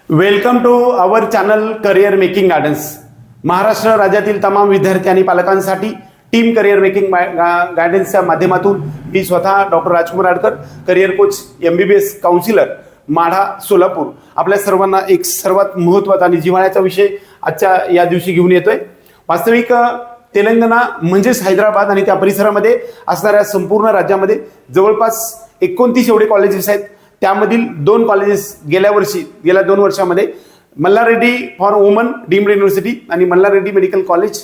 Welcome to our channel career making guidance. Maharashtra राज्यातील तमाम विद्यार्थी आणि पालकांसाठी टीम करिअर मेकिंग गायडन्सच्या माध्यमातून मी स्वतः doctor Rajkumar Adkar, career coach, MBBS counsellor, Madha, Solapur, आपल्या सर्वांना एक सर्वात महत्त्वाचा आणि जिव्हाळ्याचा विषय आजच्या या दिवशी घेऊन येतोय. वास्तविक तेलंगणा म्हणजेच हैदराबाद आणि त्या परिसरामध्ये असणाऱ्या संपूर्ण राज्यामध्ये जवळपास 29 एवढे कॉलेजेस आहेत. त्यामधील 2 कॉलेजेस गेल्या 2 वर्षामध्ये Malla Reddy for woman deemed university आणि मल्लारेड्डी मेडिकल कॉलेज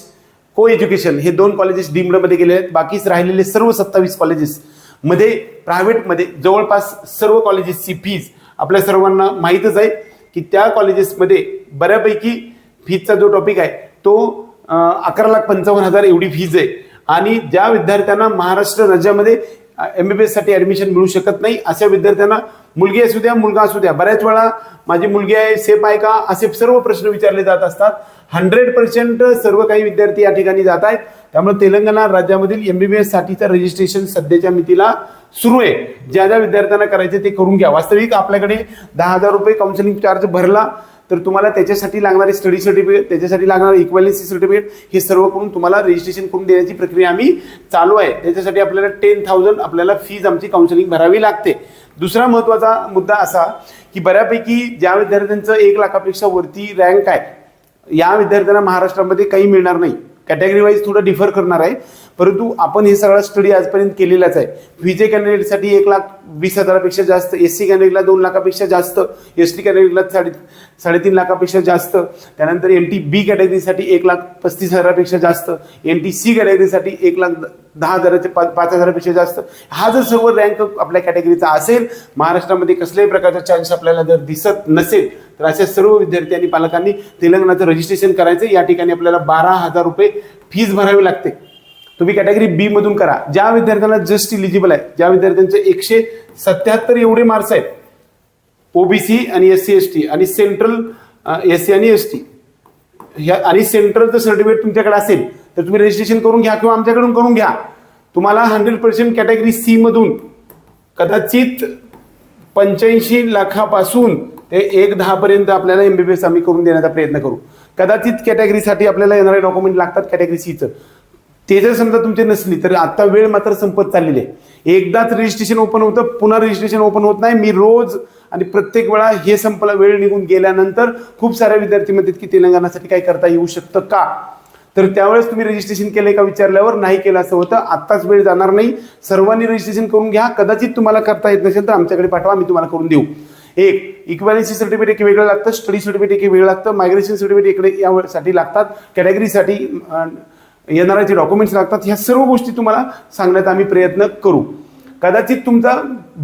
को एज्युकेशन हे 2 कॉलेजेस डीम्डमध्ये गेले आहेत. बाकीच राहिलेले सर्व 27 कॉलेजेस मध्ये प्रायव्हेटमध्ये जवळपास सर्व कॉलेजेसची फीज आपल्या सर्वांना माहीतच आहे की त्या कॉलेजेसमध्ये बऱ्यापैकी फीजचा जो टॉपिक आहे तो 11,55,000 एवढी फीज आहे. आणि ज्या विद्यार्थ्यांना महाराष्ट्र राज्यामध्ये MBBS साठी ऍडमिशन मिळू शकत नाही अशा विद्यार्थ्यांना, मुलगी असू द्या मुलगा असू द्या, बऱ्याच वेळा माझी मुलगी आहे, सेफ आहे का, असे सर्व प्रश्न विचारले जात असतात. 100% सर्व काही विद्यार्थी या ठिकाणी जात आहेत. त्यामुळे तेलंगणा राज्यामधील MBBS साठीचं रजिस्ट्रेशन सध्याच्या मितीला सुरू आहे. ज्या ज्या विद्यार्थ्यांना करायचे ते करून घ्या. वास्तविक आपल्याकडे 10,000 रुपये काउन्सिलिंग चार्ज भरला तर तुम्हाला त्याच्यासाठी लागणारे स्टडी सर्टिफिकेट, त्याच्यासाठी लागणारे इक्वॅलन्सी सर्टिफिकेट हे सर्व करून तुम्हाला रजिस्ट्रेशन करून देण्याची प्रक्रिया आम्ही चालू आहे. त्याच्यासाठी आपल्याला 10,000 आपल्याला फीज आमची काउन्सिलिंग भरावी लागते. दुसरा महत्त्वाचा मुद्दा असा की बऱ्यापैकी ज्या विद्यार्थ्यांचं 1 लाखापेक्षा वरती रँक आहे, या विद्यार्थ्यांना महाराष्ट्रामध्ये काही मिळणार नाही. कॅटेगरी वाईज थोडं डिफर करणार आहे, परंतु आपण हे सगळा स्टडी आजपर्यंत केलेलाच आहे. व्हीजे कॅन्डिडेटसाठी 1,20,000 जास्त, SC कॅन्डिडेटला 2 लाखापेक्षा जास्त, ST कॅन्डिडेटला 3.5 लाखापेक्षा जास्त, त्यानंतर NT B कॅटेगरीसाठी 1,35,000 जास्त, NT C कॅटेगरीसाठी 1,10,000 5,000 जास्त. हा जर सर्व रँक आपल्या कॅटेगरीचा असेल, महाराष्ट्रामध्ये कसल्याही प्रकारचा चान्स आपल्याला जर दिसत नसेल तर अशा सर्व विद्यार्थी आणि पालकांनी तेलंगणाचं रजिस्ट्रेशन करायचं. या ठिकाणी आपल्याला 12,000 रुपये फीज भरावी लागते. तुम्ही कॅटेगरी B मधून करा. ज्या विद्यार्थ्यांना जस्ट इलिजिबल आहे, ज्या विद्यार्थ्यांचे 177 एवढे मार्क्स आहेत OBC आणि SC ST आणि सेंट्रल SC आणि ST आणि सेंट्रलचं सर्टिफिकेट तुमच्याकडे असेल तर तुम्ही रजिस्ट्रेशन करून घ्या किंवा आमच्याकडून करून घ्या. तुम्हाला 100% कॅटेगरी C मधून कदाचित 85 लाखापासून ते 1,10 पर्यंत आपल्याला MBBS आम्ही करून देण्याचा प्रयत्न करू. कदाचित कॅटेगरीसाठी आपल्याला येणारे डॉक्युमेंट लागतात कॅटेगरी Cचं. ते जर समजा तुमचे नसली तर आता वेळ मात्र संपत चाललेली आहे. एकदाच रजिस्ट्रेशन ओपन होतं, पुन्हा रजिस्ट्रेशन ओपन होत नाही. मी रोज आणि प्रत्येक वेळा हे संपला, वेळ निघून गेल्यानंतर खूप साऱ्या विद्यार्थी म्हणतात की तेलंगणासाठी काय करता येऊ शकतं का, तर त्यावेळेस तुम्ही रजिस्ट्रेशन केलंय का विचारल्यावर नाही केलं असं होतं. आत्ताच वेळ जाणार नाही, सर्वांनी रजिस्ट्रेशन करून घ्या. कदाचित तुम्हाला करता येत नसेल तर आमच्याकडे पाठवा, आम्ही तुम्हाला करून देऊ. एक इक्वॅलन्सी सर्टिफिकेट एक वेगळं लागतं, स्टडी सर्टिफिकेट एक वेगळं लागतं, मायग्रेशन सर्टिफिकेट इकडे यासाठी लागतात, कॅटेगरीसाठी येणारे जे डॉक्युमेंट्स लागतात, ह्या सर्व गोष्टी तुम्हाला सांगण्याचा आम्ही प्रयत्न करू. कदाचित तुमचा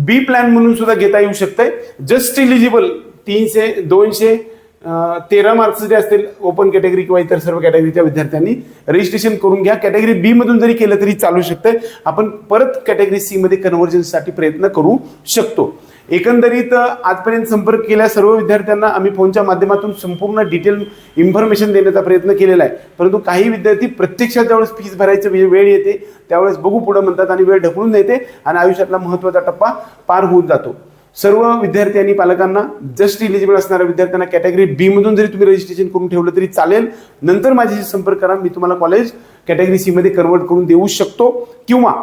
B प्लॅन म्हणून सुद्धा घेता येऊ शकतंय. जस्ट इलिजिबल 213 मार्क्स जे असतील ओपन कॅटेगरी किंवा इतर सर्व कॅटेगरीच्या विद्यार्थ्यांनी रजिस्ट्रेशन करून घ्या. कॅटेगरी B मधून जरी केलं तरी चालू शकतंय. आपण परत कॅटेगरी C मध्ये कन्व्हर्जनसाठी प्रयत्न करू शकतो. एकंदरीत आजपर्यंत संपर्क केलेल्या सर्व विद्यार्थ्यांना आम्ही फोनच्या माध्यमातून संपूर्ण डिटेल इन्फॉर्मेशन देण्याचा प्रयत्न केलेला आहे. परंतु काही विद्यार्थी प्रत्यक्षात ज्यावेळेस फीस भरायची वेळ येते त्यावेळेस बघू पुढं म्हणतात आणि वेळ ढकलून येते आणि आयुष्यातला महत्त्वाचा टप्पा पार होऊन जातो. सर्व विद्यार्थी आणि पालकांना, जस्ट इलिजिबल असणाऱ्या विद्यार्थ्यांना कॅटेगरी B मधून जरी तुम्ही रजिस्ट्रेशन करून ठेवलं तरी चालेल. नंतर माझ्याशी संपर्क करा, मी तुम्हाला कॉलेज कॅटेगरी C मध्ये कन्वर्ट करून देऊ शकतो. किंवा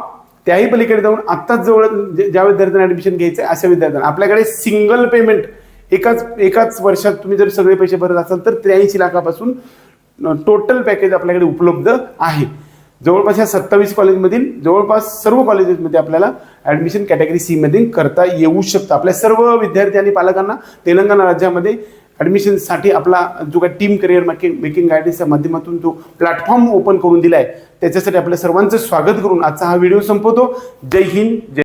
त्याही पलीकडे जाऊन आत्ताच जवळ ज्या विद्यार्थ्यांना ऍडमिशन घ्यायचं आहे अशा विद्यार्थ्यांना आपल्याकडे सिंगल पेमेंट एकाच वर्षात तुम्ही जर सगळे पैसे भरत असाल तर 83 लाखापासून टोटल पॅकेज आपल्याकडे उपलब्ध आहे. जवळपास या 27 कॉलेजमधील जवळपास सर्व कॉलेजेसमध्ये आपल्याला ऍडमिशन कॅटेगरी C मध्ये करता येऊ शकतं. आपल्या सर्व विद्यार्थी आणि पालकांना तेलंगणा राज्यामध्ये ऍडमिशनसाठी आपला जो काही टीम करिअर मेकिंग गायडन्सच्या माध्यमातून जो प्लॅटफॉर्म ओपन करून दिलाय त्याच्यासाठी आपल्या सर्वांचं स्वागत करून आजचा हा व्हिडिओ संपवतो. जय हिंद.